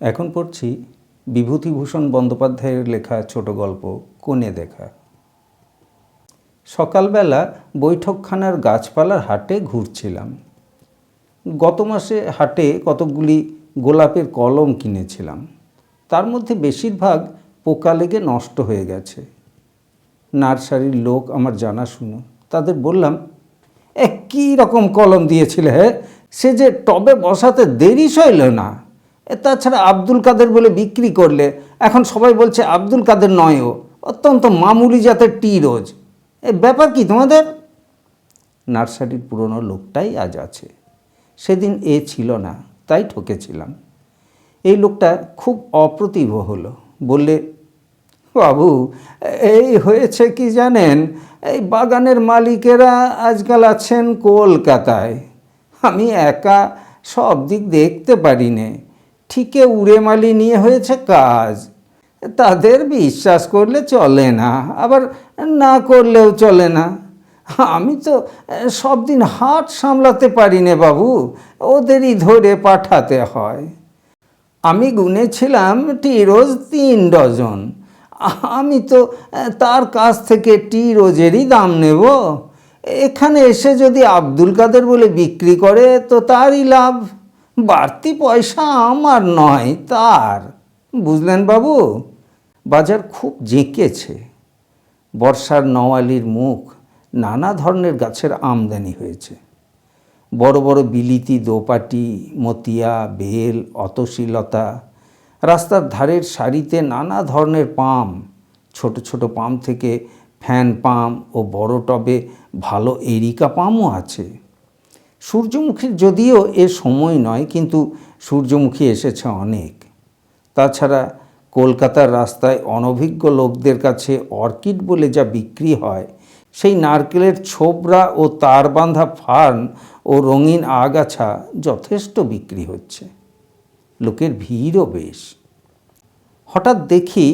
এখন পড়ছি বিভূতিভূষণ বন্দ্যোপাধ্যায়ের লেখা ছোট গল্প কোণে দেখা। সকালবেলা বৈঠকখানার গাছপালার হাটে ঘুরছিলাম। গত মাসে হাটে কতকগুলি গোলাপের কলম কিনেছিলাম। তার মধ্যে বেশিরভাগ পোকা লেগে নষ্ট হয়ে গেছে। নার্সারির লোক আমার জানাশুনো। তাদের বললাম, কী রকম কলম দিয়েছিলে হ্যাঁ? সে যে টবে বসাতে দেরি সইল না। তাছাড়া আব্দুল কাদের বলে বিক্রি করলে এখন সবাই বলছে আব্দুল কাদের নয়ও, অত্যন্ত মামুলি জাতের টি রোজ। ব্যাপার কি তোমাদের? নার্সারির পুরনো লোকটাই আজ আছে। সেদিন ছিল না, তাই ঠকেছিলাম। এই লোকটা খুব অপ্রতিভ হলো। বললে, বাবু এই হয়েছে কি জানেন, এই বাগানের মালিকেরা আজকাল আছেন কলকাতায়। আমি একা সব দিক দেখতে পারি নে। ঠিকে উড়েমালি নিয়ে হয়েছে কাজ। তাদের বিশ্বাস করলে চলে না, আবার না করলেও চলে না। আমি তো সব দিন হাট সামলাতে পারি নে বাবু, ওদেরই ধরে পাঠাতে হয়। আমি গুনেছিলাম টি রোজ 3 ডজন। আমি তো তার কাছ থেকে টি রোজেরই দাম নেব। এখানে এসে যদি আব্দুল কাদের বলে বিক্রি করে তো তারই লাভ, বাড়তি পয়সা আমার নয় তার। বুঝলেন বাবু? বাজার খুব জেঁকেছে। বর্ষার নওয়ালির মুখ, নানা ধরনের গাছের আমদানি হয়েছে। বড় বড় বিলিতি দোপাটি, মতিয়া, বেল, অতসীলতা। রাস্তার ধারের সারিতে নানা ধরনের পাম, ছোট ছোট পাম থেকে ফ্যান পাম ও বড় টবে ভালো এরিকা পামও আছে। সূর্যমুখীর যদিও এ সময় নয়, কিন্তু সূর্যমুখী এসেছে অনেক। তাছাড়া কলকাতার রাস্তায় অনভিজ্ঞ লোকদের কাছে অর্কিড বলে যা বিক্রি হয়, সেই নারকেলের ছোবড়া ও তার বাঁধা ফার্ন ও রঙিন আগাছা যথেষ্ট বিক্রি হচ্ছে। লোকের ভিড়ও বেশ। হঠাৎ দেখি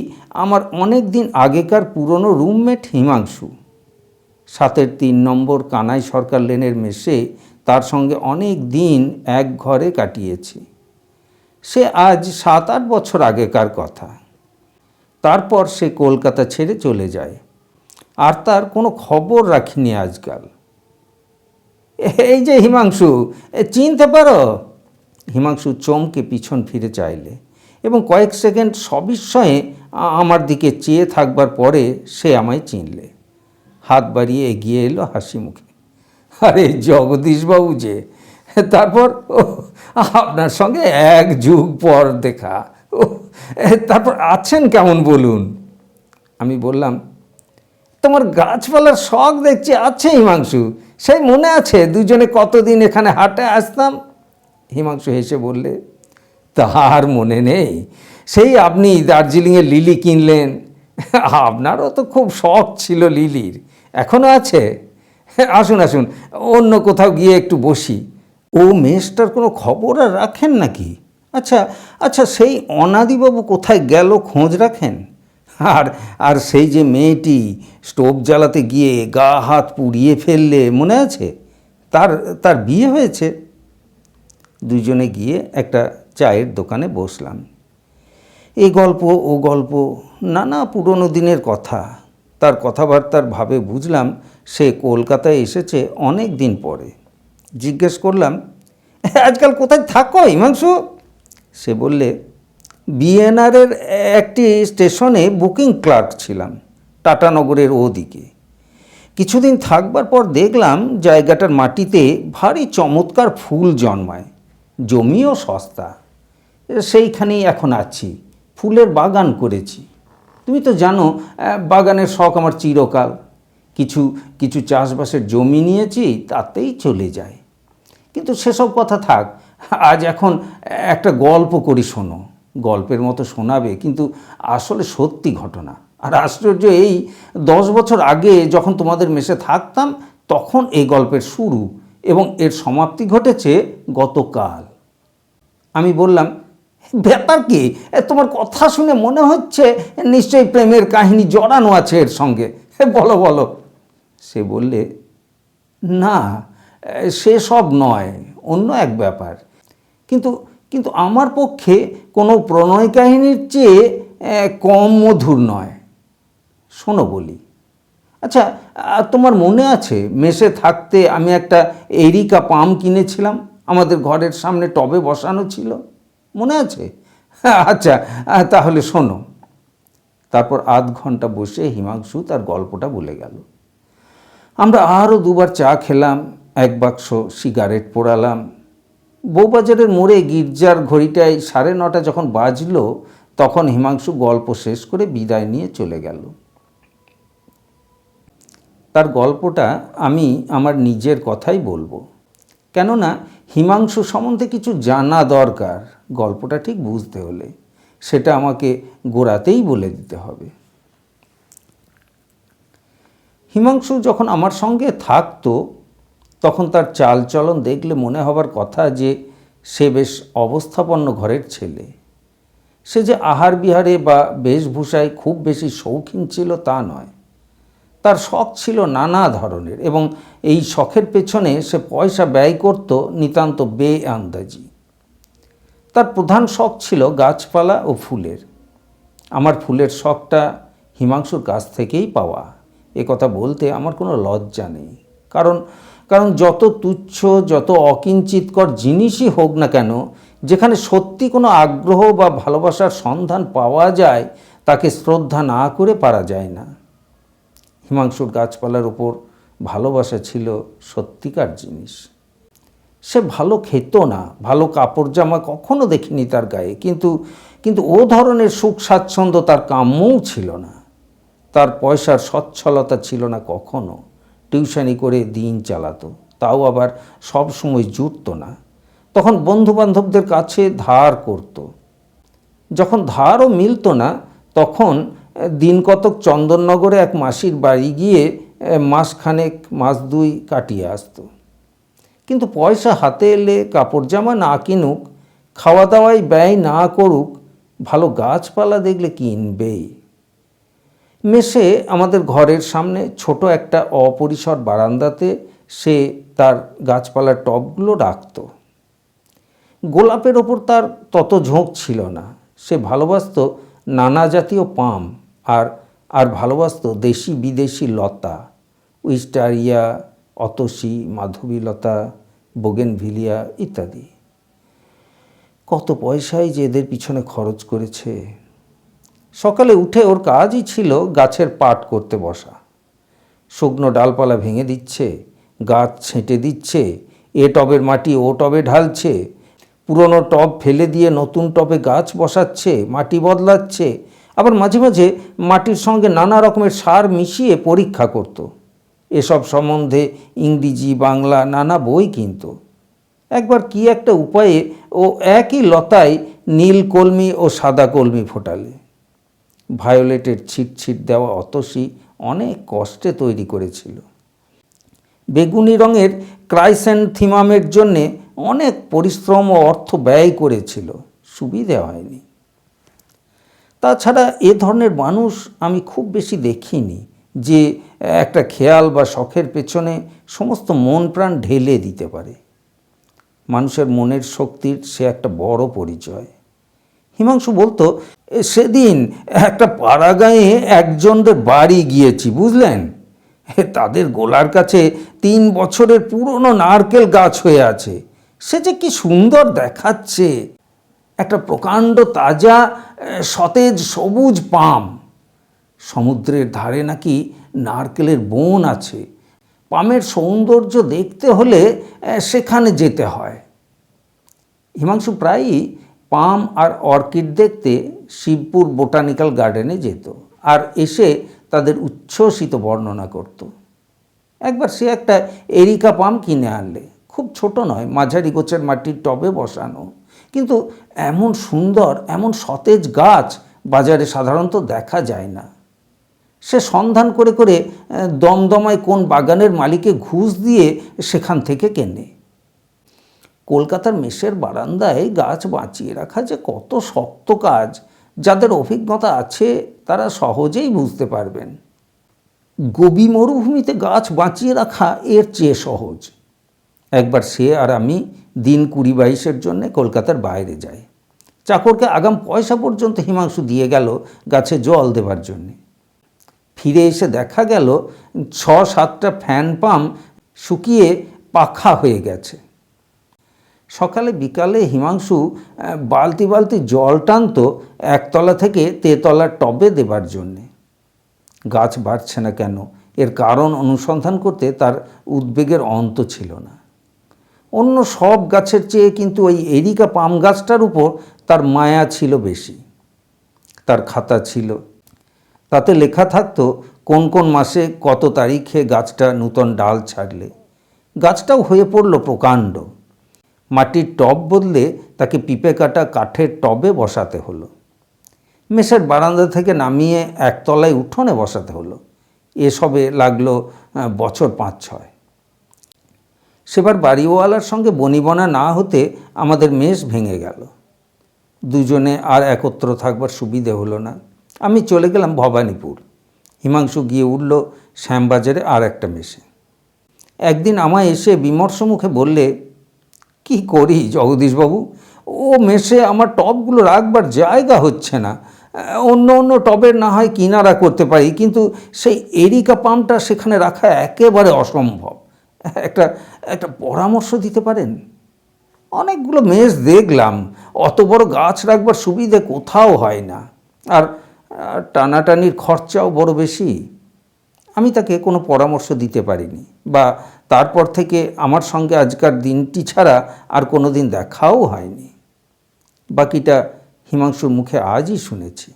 আমার অনেক দিন আগেকার পুরনো রুমমেট হিমাংশু। 7-এর 3 নম্বর কানাই সরকার লেনের মেসে তার সঙ্গে অনেক দিন এক ঘরে কাটিয়েছি। সে আজ 7-8 বছর আগেকার কথা। তারপর সে কলকাতা ছেড়ে চলে যায়, আর তার কোনো খবর রাখিনি আজকাল। এই যে হিমাংশু, চিনতে পারো? হিমাংশু চমকে পিছন ফিরে চাইলে এবং কয়েক সেকেন্ড সবিস্ময়ে আমার দিকে চেয়ে থাকবার পরে সে আমায় চিনলে। হাত বাড়িয়ে এগিয়ে এলো হাসি মুখে। আরে জগদীশবাবু যে! তারপর আপনার সঙ্গে 1 যুগ পর দেখা। তারপর আছেন কেমন বলুন? আমি বললাম, তোমার গাছপালার শখ দেখছি আছে হিমাংশু। সেই মনে আছে দুজনে কতদিন এখানে হাটে আসতাম? হিমাংশু হেসে বললে, তার মনে নেই? সেই আপনি দার্জিলিংয়ে লিলি কিনলেন। আপনারও তো খুব শখ ছিল লিলির, এখনও আছে। আসুন আসুন, অন্য কোথাও গিয়ে একটু বসি। ও মেষটার কোনো খবর আর রাখেন নাকি? আচ্ছা আচ্ছা, সেই অনাদিবাবু কোথায় গেল খোঁজ রাখেন? আর আর সেই যে মেয়েটি স্টোভ জ্বালাতে গিয়ে গা হাত পুড়িয়ে ফেললে, মনে আছে? তার তার বিয়ে হয়েছে। দুজনে গিয়ে একটা চায়ের দোকানে বসলাম। এই গল্প ও গল্প, নানা পুরনো দিনের কথা। তার কথাবার্তার ভাবে বুঝলাম সে কলকাতায় এসেছে অনেক দিন পরে। জিজ্ঞেস করলাম, আজকাল কোথায় থাকো হিমাংশু? সে বললে, বিএনআরের একটি স্টেশনে বুকিং ক্লার্ক ছিলাম, টাটানগরের ওদিকে। কিছুদিন থাকবার পর দেখলাম জায়গাটার মাটিতে ভারী চমৎকার ফুল জন্মায়, জমিও সস্তা। সেইখানেই এখন আছি, ফুলের বাগান করেছি। তুমি তো জানো বাগানের শখ আমার চিরকাল। কিছু কিছু চাষবাসের জমি নিয়েছি, তাতেই চলে যায়। কিন্তু সেসব কথা থাক, আজ এখন একটা গল্প করি, শোনো। গল্পের মতো শোনাবে, কিন্তু আসলে সত্যি ঘটনা। আর আশ্চর্য এই, 10 বছর আগে যখন তোমাদের মেসে থাকতাম, তখন এই গল্পের শুরু এবং এর সমাপ্তি ঘটেছে গতকাল। আমি বললাম, ব্যাপার কি? তোমার কথা শুনে মনে হচ্ছে নিশ্চয়ই প্রেমের কাহিনী জড়ানো আছে এর সঙ্গে। বলো বলো। সে বললে, না, সে সব নয়, অন্য এক ব্যাপার। কিন্তু কিন্তু আমার পক্ষে কোনো প্রণয় কাহিনীর চেয়ে কম মধুর নয়। শোনো বলি। আচ্ছা, তোমার মনে আছে মেসে থাকতে আমি একটা এরিকা পাম কিনেছিলাম, আমাদের ঘরের সামনে টবে বসানো ছিল, মনে আছে? আচ্ছা, তাহলে শোনো। তারপর আধ ঘন্টা বসে হিমাংশু তার গল্পটা বলে গেল। আমরা আরও দুবার চা খেলাম, এক বাক্স সিগারেট পোড়ালাম। বউবাজারের মোড়ে গির্জার ঘড়িটায় 9:30 যখন বাজলো, তখন হিমাংশু গল্প শেষ করে বিদায় নিয়ে চলে গেল। তার গল্পটা আমি আমার নিজের কথাই বলবো, কেননা হিমাংশু সম্বন্ধে কিছু জানা দরকার গল্পটা ঠিক বুঝতে হলে। সেটা আমাকে গোড়াতেই বলে দিতে হবে। হিমাংশু যখন আমার সঙ্গে থাকতো, তখন তার চালচলন দেখলে মনে হবার কথা যে সে বেশ অবস্থাপন্ন ঘরের ছেলে। সে যে আহার বিহারে বা বেশভূষায় খুব বেশি শৌখিন ছিল তা নয়। তার শখ ছিল নানা ধরনের, এবং এই শখের পেছনে সে পয়সা ব্যয় করত নিতান্ত বেআন্দাজি। তার প্রধান শখ ছিল গাছপালা ও ফুলের। আমার ফুলের শখটা হিমাংশুর কাছ থেকেই পাওয়া, এ কথা বলতে আমার কোনো লজ্জা নেই। কারণ যত তুচ্ছ, যত অকিঞ্চিতকর জিনিসই হোক না কেন, যেখানে সত্যি কোনো আগ্রহ বা ভালোবাসার সন্ধান পাওয়া যায়, তাকে শ্রদ্ধা না করে পারা যায় না। হিমাংশুর গাছপালার উপর ভালোবাসা ছিল সত্যিকার জিনিস। সে ভালো খেত না, ভালো কাপড় জামা কখনো দেখিনি তার গায়ে, কিন্তু ও ধরনের সুখ স্বাচ্ছন্দ্য তার কাম্যও ছিল না। তার পয়সার সচ্ছলতা ছিল না কখনো। টিউশনি করে দিন চালাতো, তাও আবার সব সময় জুটত না। তখন বন্ধুবান্ধবদের কাছে ধার করত। যখন ধারও মিলত না, তখন দিন কতক চন্দননগরে এক মাসির বাড়ি গিয়ে মাসখানেক, মাস দুই কাটিয়ে আসতো। কিন্তু পয়সা হাতে এলে কাপড় জামা না কিনুক, খাওয়া দাওয়ায় ব্যয় না করুক, ভালো গাছপালা দেখলে কিনবেই। মেসে আমাদের ঘরের সামনে ছোট একটা অপরিসর বারান্দাতে সে তার গাছপালার টবগুলো রাখত। গোলাপের ওপর তার তত ঝোঁক ছিল না। সে ভালোবাসত নানা জাতীয় পাম, আর ভালোবাসত দেশি বিদেশি লতা, উইস্টারিয়া, অতসী, মাধবীলতা, বোগেনভিলিয়া ইত্যাদি। কত পয়সাই যে এদের পিছনে খরচ করেছে। সকালে উঠে ওর কাজই ছিল গাছের পাট করতে বসা। শুকনো ডালপালা ভেঙে দিচ্ছে, গাছ ছেঁটে দিচ্ছে, এ টবের মাটি ও টবে ঢালছে, পুরনো টব ফেলে দিয়ে নতুন টবে গাছ বসাচ্ছে, মাটি বদলাচ্ছে, আবার মাঝে মাঝে মাটির সঙ্গে নানা রকমের সার মিশিয়ে পরীক্ষা করত। এসব সম্বন্ধে ইংরেজি, বাংলা নানা বই কিনত। একবার কি একটা উপায়ে ও একই লতায় নীল কলমি ও সাদা কলমি ফোটালে। ভায়োলেটের ছিটছিট দেওয়া অতসী অনেক কষ্টে তৈরি করেছিল। বেগুনি রঙের ক্রাইস্যান্থেমামের জন্যে অনেক পরিশ্রম ও অর্থ ব্যয় করেছিল, সুবিধে হয়নি। তাছাড়া এ ধরনের মানুষ আমি খুব বেশি দেখিনি, যে একটা খেয়াল বা শখের পেছনে সমস্ত মন প্রাণ ঢেলে দিতে পারে। মানুষের মনের শক্তির সে একটা বড় পরিচয়। হিমাংশু বলতো, সেদিন একটা পাড়াগাঁয়ে একজনদের বাড়ি গিয়েছি, বুঝলেন, তাদের গোলার কাছে 3 বছরের পুরনো নারকেল গাছ হয়ে আছে। সে যে কি সুন্দর দেখাচ্ছে, একটা প্রকাণ্ড তাজা সতেজ সবুজ পাম। সমুদ্রের ধারে নাকি নারকেলের বন আছে। পামের সৌন্দর্য দেখতে হলে সেখানে যেতে হয়। হিমাংশু প্রায়ই পাম আর অর্কিড দেখতে শিবপুর বোটানিক্যাল গার্ডেনে যেত, আর এসে তাদের উচ্ছ্বসিত বর্ণনা করত। একবার সে একটা এরিকা পাম কিনে আনলে, খুব ছোট নয়, মাঝারি গোছের মাটির টবে বসানো, কিন্তু এমন সুন্দর, এমন সতেজ গাছ বাজারে সাধারণত দেখা যায় না। সে সন্ধান করে করে দমদমায় কোন বাগানের মালিকে ঘুষ দিয়ে সেখান থেকে কেনে। কলকাতার মেসের বারান্দায় গাছ বাঁচিয়ে রাখা যে কত শক্ত কাজ, যাদের অভিজ্ঞতা আছে তারা সহজেই বুঝতে পারবেন। গোবি মরুভূমিতে গাছ বাঁচিয়ে রাখা এর চেয়ে সহজ। একবার সে আর আমি দিন 20-22-এর জন্য কলকাতার বাইরে যাই। চাকরকে আগাম পয়সা পর্যন্ত হিমাংশু দিয়ে গেল গাছে জল দেবার জন্যে। ফিরে এসে দেখা গেল 6-7টা ফ্যান পাম্প শুকিয়ে পাখা হয়ে গেছে। সকালে বিকালে হিমাংশু বালতি বালতি জল টানত একতলা থেকে তেতলার টবে দেবার জন্যে। গাছ বাড়ছে না কেন, এর কারণ অনুসন্ধান করতে তার উদ্বেগের অন্ত ছিল না। অন্য সব গাছের চেয়ে কিন্তু ওই এরিকা পাম গাছটার উপর তার মায়া ছিল বেশি। তার খাতা ছিল, তাতে লেখা থাকতো কোন কোন মাসে কত তারিখে গাছটা নূতন ডাল ছাড়লে। গাছটাও হয়ে পড়ল প্রকাণ্ড। মাটির টব বদলে তাকে পিঁপে কাটা কাঠের টবে বসাতে হলো। মেসের বারান্দা থেকে নামিয়ে একতলায় উঠোনে বসাতে হলো। এসবে লাগলো বছর 5-6। সেবার বাড়িওয়ালার সঙ্গে বনিবনা না হতে আমাদের মেস ভেঙে গেল। দুজনে আর একত্র থাকবার সুবিধে হলো না। আমি চলে গেলাম ভবানীপুর। হিমাংশু গিয়ে উঠল শ্যামবাজারে আর একটা মেসে। একদিন আমায় এসে বিমর্ষ মুখে বললে, কি করি জগদীশবাবু, ও মেসে আমার টবগুলো রাখবার জায়গা হচ্ছে না। অন্য অন্য টবের না হয় কিনারা করতে পারি, কিন্তু সেই এরিকা পামটা সেখানে রাখা একেবারে অসম্ভব। একটা একটা পরামর্শ দিতে পারেন? অনেকগুলো মেস দেখলাম, অত বড় গাছ রাখবার সুবিধে কোথাও হয় না, আর টানাটানির খরচাও বড় বেশি। আমি তাকে কোনো পরামর্শ দিতে পারিনি, বা তারপর থেকে আমার সঙ্গে আজকার দিনটি ছাড়া আর কোনো দিন দেখাও হয়নি। বাকিটা হিমাংশুর মুখে আজই শুনেছি।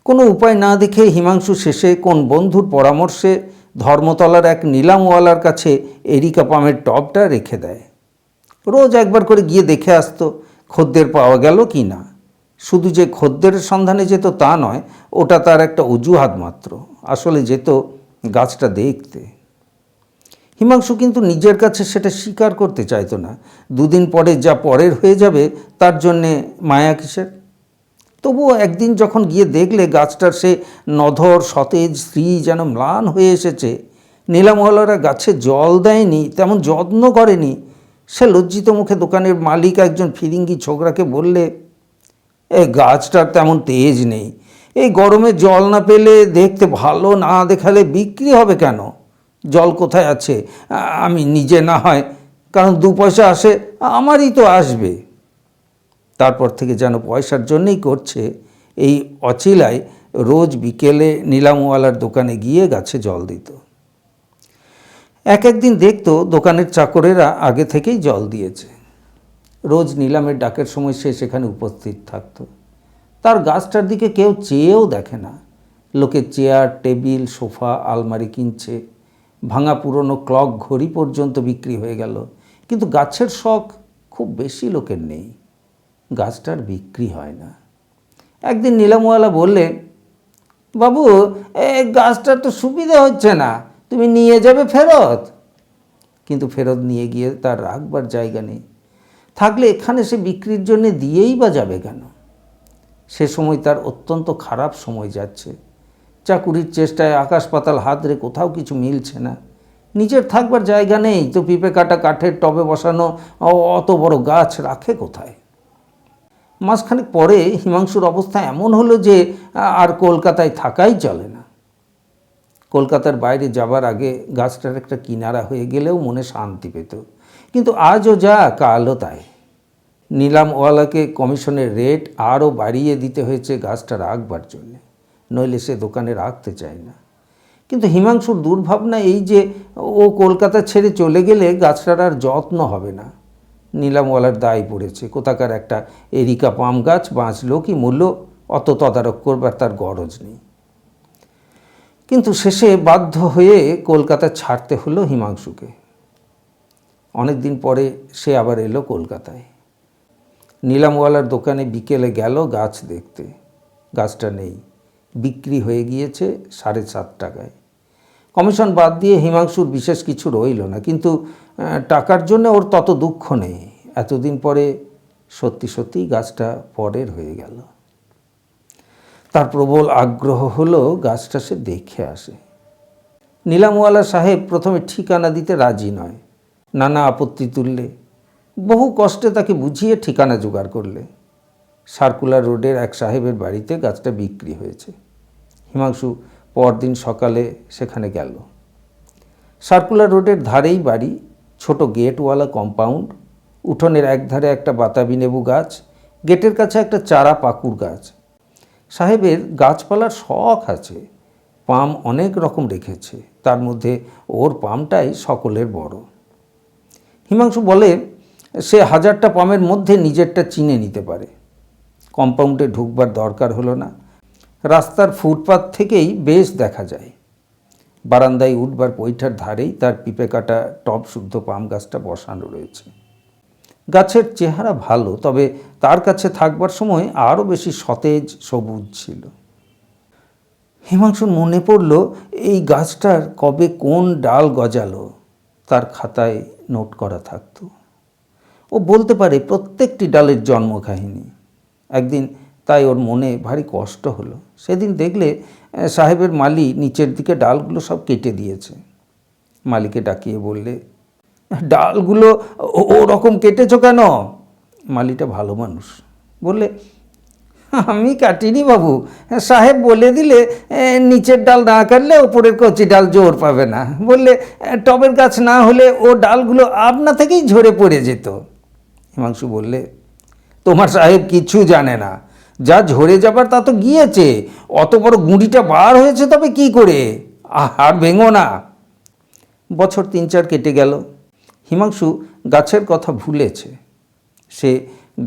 কোনো উপায় না দেখে হিমাংশু শেষে কোন বন্ধুর পরামর্শে ধর্মতলার এক নিলামওয়ালার কাছে এরিকা পামের টবটা রেখে দেয়। রোজ একবার করে গিয়ে দেখে আসতো খদ্দের পাওয়া গেল কি না। শুধু যে খদ্দের সন্ধানে যেত তা নয়, ওটা তার একটা অজুহাত মাত্র। আসলে যেত গাছটা দেখতে। হিমাংশু কিন্তু নিজের কাছে সেটা স্বীকার করতে চাইতো না। দুদিন পরে যা পরের হয়ে যাবে তার জন্যে মায়া কিসের। তবুও একদিন যখন গিয়ে দেখলে গাছটার সে নধর সতেজ স্ত্রী যেন ম্লান হয়ে এসেছে, নিলামওয়ালারা গাছে জল দেয়নি, তেমন যত্ন করেনি, সে লজ্জিত মুখে দোকানের মালিক একজন ফিরিঙ্গি ছোকরাকে বললে, এই গাছটার তেমন তেজ নেই, এই গরমে জল না পেলে দেখতে ভালো না দেখালে বিক্রি হবে কেন? জল কোথায় আছে? আমি নিজে না হয়, কারণ 2 পয়সা আসে আমারই তো আসবে। তারপর থেকে যেন পয়সার জন্যই করছে, এই অচিলায় রোজ বিকেলে নিলামওয়ালার দোকানে গিয়ে গাছে জল দিত। একদিন দেখতো দোকানের চাকরেরা আগে থেকেই জল দিয়েছে। রোজ নিলামের ডাকের সময় সে সেখানে উপস্থিত থাকত। তার গাছটার দিকে কেউ চেয়েও দেখে না। লোকে চেয়ার, টেবিল, সোফা, আলমারি কিনছে, ভাঙা পুরনো ক্লক ঘড়ি পর্যন্ত বিক্রি হয়ে গেল, কিন্তু গাছের শখ খুব বেশি লোকের নেই। গাছটার বিক্রি হয় না। একদিন নিলামওয়ালা বললে, বাবু, এই গাছটার তো সুবিধা হচ্ছে না, তুমি নিয়ে যাবে ফেরত। কিন্তু ফেরত নিয়ে গিয়ে তার রাখবার জায়গা নেই। থাকলে এখানে সে বিক্রির জন্য দিয়েই বা যাবে কেন? সে সময় তার অত্যন্ত খারাপ সময় যাচ্ছে। চাকুরির চেষ্টায় আকাশ পাতাল হাতড়ে কোথাও কিছু মিলছে না। নিজের থাকবার জায়গা নেই, তো পিঁপে কাটা কাঠের টবে বসানো অত বড় গাছ রাখে কোথায়? মাসখানেক পরে হিমাংশুর অবস্থা এমন হলো যে আর কলকাতায় থাকাই চলে না। কলকাতার বাইরে যাবার আগে গাছটার একটা কিনারা হয়ে গেলেও মনে শান্তি পেত, কিন্তু আজও যা কালও তাই। নিলামওয়ালাকে কমিশনের রেট আরও বাড়িয়ে দিতে হয়েছে গাছটা রাখবার জন্যে, নইলে সে দোকানে রাখতে চায় না। কিন্তু হিমাংশুর দুর্ভাবনা এই যে ও কলকাতা ছেড়ে চলে গেলে গাছটার আর যত্ন হবে না। নিলামওয়ালার দায় পড়েছে। কোথাকার একটা এরিকা পাম গাছ বাঁচল কি মূল্য, অত তদারক করবার তার গরজ নেই। কিন্তু শেষে বাধ্য হয়ে কলকাতা ছাড়তে হলো হিমাংশুকে। অনেক দিন পরে সে আবার এলো কলকাতায়। নিলামওয়ালার দোকানে বিকেলে গেল গাছ দেখতে। গাছটা নেই, বিক্রি হয়ে গিয়েছে 7.5 টাকায়। কমিশন বাদ দিয়ে হিমাংশুর বিশেষ কিছু রইল না, কিন্তু টাকার জন্য ওর তত দুঃখ নেই। এতদিন পরে সত্যি সত্যিই গাছটা পরের হয়ে গেল। তার প্রবল আগ্রহ হলো গাছটা সে দেখে আসে। নিলামওয়ালা সাহেব প্রথমে ঠিকানা দিতে রাজি নয়। নানা আপত্তি তুললে, বহু কষ্টে তাকে বুঝিয়ে ঠিকানা জোগাড় করলে। সার্কুলার রোডের এক সাহেবের বাড়িতে গাছটা বিক্রি হয়েছে। হিমাংশু পরদিন সকালে সেখানে গেল। সার্কুলার রোডের ধারেই বাড়ি, ছোট গেটওয়ালা কম্পাউন্ড, উঠোনের একধারে একটা বাতাবি লেবু গাছ, গেটের কাছে একটা চারা পাকুড় গাছ। সাহেবের গাছপালার শখ আছে, পাম অনেক রকম রেখেছে, তার মধ্যে ওর পামটাই সকলের বড়। হিমাংশু বলে সে 1000টা পামের মধ্যে নিজেরটা চিনে নিতে পারে। কম্পাউন্ডে ঢুকবার দরকার হলো না, রাস্তার ফুটপাত থেকেই বেশ দেখা যায়। বারান্দায় উঠবার পৈঠার ধারেই তার পিঁপে কাটা টব শুদ্ধ পাম গাছটা বসানো রয়েছে। গাছের চেহারা ভালো, তবে তার কাছে থাকবার সময় আরও বেশি সতেজ সবুজ ছিল। হিমাংশুর মনে পড়ল এই গাছটার কবে কোন ডাল গজালো, তার খাতায় নোট করা থাকতো। ও বলতে পারে প্রত্যেকটি ডালের জন্ম কাহিনী। একদিন তাই ওর মনে ভারী কষ্ট হলো। সেদিন দেখলে সাহেবের মালি নিচের দিকে ডালগুলো সব কেটে দিয়েছে। মালিকে ডাকিয়ে বললে, ডালগুলো ওরকম কেটেছ কেন? মালিটা ভালো মানুষ, বললে, আমি কাটিনি বাবু, সাহেব বলে দিলে নিচের ডাল না কাটলে ওপরের কচি ডাল জোর পাবে না। বললে টবের গাছ না হলে ও ডালগুলো আপনা থেকেই ঝরে পড়ে যেত। হিমাংশু বললে, তোমার সাহেব কিছু জানে না, যা ঝরে যাবার তা তো গিয়েছে, অত বড় গুঁড়িটা বার হয়েছে তবে কি করে, আর ভেঙো না। বছর 3-4 কেটে গেল। হিমাংশু গাছের কথা ভুলেছে। সে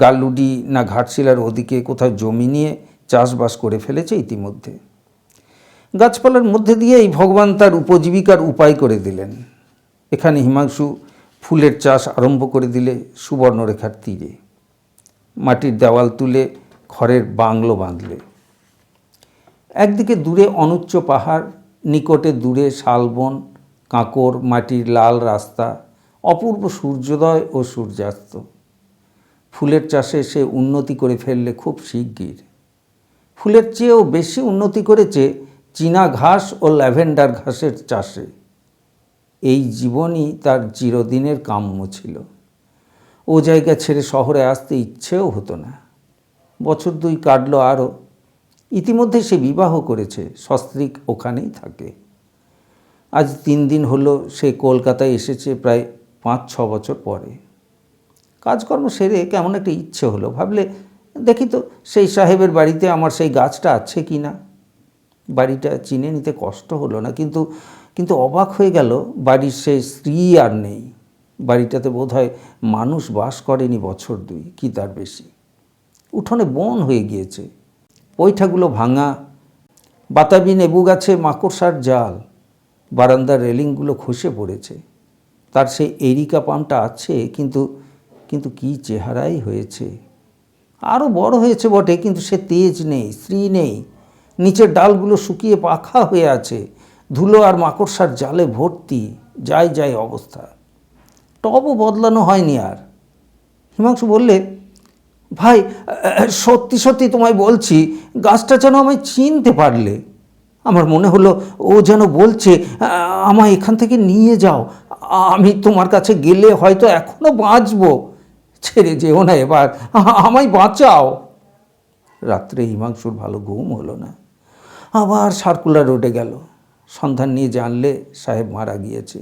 গালুডি না ঘাটশিলার ওদিকে কোথাও জমি নিয়ে চাষবাস করে ফেলেছে ইতিমধ্যে। গাছপালার মধ্যে দিয়েই ভগবান তার উপজীবিকার উপায় করে দিলেন। এখানে হিমাংশু ফুলের চাষ আরম্ভ করে দিলে সুবর্ণরেখার তীরে। মাটির দেওয়াল তুলে খড়ের বাংলো বাঁধলে। একদিকে দূরে অনুচ্চ পাহাড়, নিকটে দূরে শালবন, কাঁকর, মাটির লাল রাস্তা, অপূর্ব সূর্যোদয় ও সূর্যাস্ত। ফুলের চাষে সে উন্নতি করে ফেললে খুব শিগগির। ফুলের চেয়েও বেশি উন্নতি করেছে চীনা ঘাস ও ল্যাভেন্ডার ঘাসের চাষে। এই জীবনই তার চিরদিনের কাম্য ছিল। ও জায়গা ছেড়ে শহরে আসতে ইচ্ছেও হতো না। বছর 2 কাটল আরও। ইতিমধ্যে সে বিবাহ করেছে, সস্ত্রীক ওখানেই থাকে। আজ 3 দিন হলো সে কলকাতায় এসেছে, প্রায় 5-6 বছর পরে। কাজকর্ম সেরে কেমন একটা ইচ্ছে হলো, ভাবলে দেখি তো সেই সাহেবের বাড়িতে আমার সেই গাছটা আছে কি না। বাড়িটা চিনে নিতে কষ্ট হলো না, কিন্তু অবাক হয়ে গেল, বাড়ির সেই স্ত্রী আর নেই। বাড়িটাতে বোধহয় মানুষ বাস করেনি বছর 2 কি তার বেশি। উঠোনে বন হয়ে গিয়েছে, পৈঠাগুলো ভাঙা, বাতাবি লেবু গাছে মাকড়সার জাল, বারান্দার রেলিংগুলো খসে পড়েছে। তার সেই এরিকা পামটা আছে, কিন্তু কি চেহারাই হয়েছে। আরও বড় হয়েছে বটে, কিন্তু সে তেজ নেই, স্ত্রী নেই। নিচের ডালগুলো শুকিয়ে পাখা হয়ে আছে, ধুলো আর মাকড়সার জালে ভর্তি, যায় অবস্থা। টবও বদলানো হয়নি আর। হিমাংশু বললে, ভাই সত্যি সত্যি তোমায় বলছি, গাছটা যেন আমায় চিনতে পারলে। আমার মনে হলো ও যেন বলছে, আমায় এখান থেকে নিয়ে যাও, আমি তোমার কাছে গেলে হয়তো এখনও বাঁচবো, ছেড়ে যেও না এবার, আমায় বাঁচাও। রাত্রে হিমাংশুর ভালো ঘুম হলো না। আবার সার্কুলার রোডে গেল। সন্ধান নিয়ে জানলে সাহেব মারা গিয়েছে।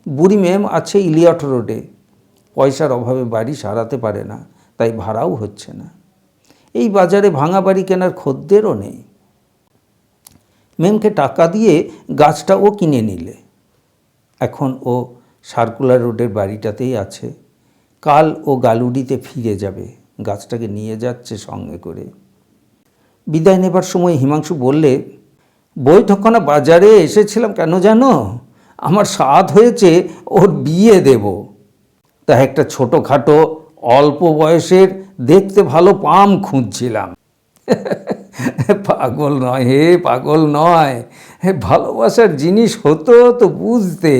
বুড়ি ম্যাম আছে ইলিয়ট রোডে, পয়সার অভাবে বাড়ি সারাতে পারে না, তাই ভাড়াও হচ্ছে না। এই বাজারে ভাঙা বাড়ি কেনার খদ্দেরও নেই। ম্যামকে টাকা দিয়ে গাছটা ও কিনে নিলে। এখন ও সার্কুলার রোডের বাড়িটাতেই আছে। কাল ও গালুডিতে ফিরে যাবে, গাছটাকে নিয়ে যাচ্ছে সঙ্গে করে। বিদায় নেবার সময় হিমাংশু বললে, বৈঠকখানা বাজারে এসেছিলাম কেন জানো? আমার সাধ হয়েছে ওর বিয়ে দেব, তা একটা ছোটোখাটো অল্প বয়সের দেখতে ভালো পাম খুঁজছিলাম। পাগল নয় হে, পাগল নয়, ভালোবাসার জিনিস হতো তো বুঝতে।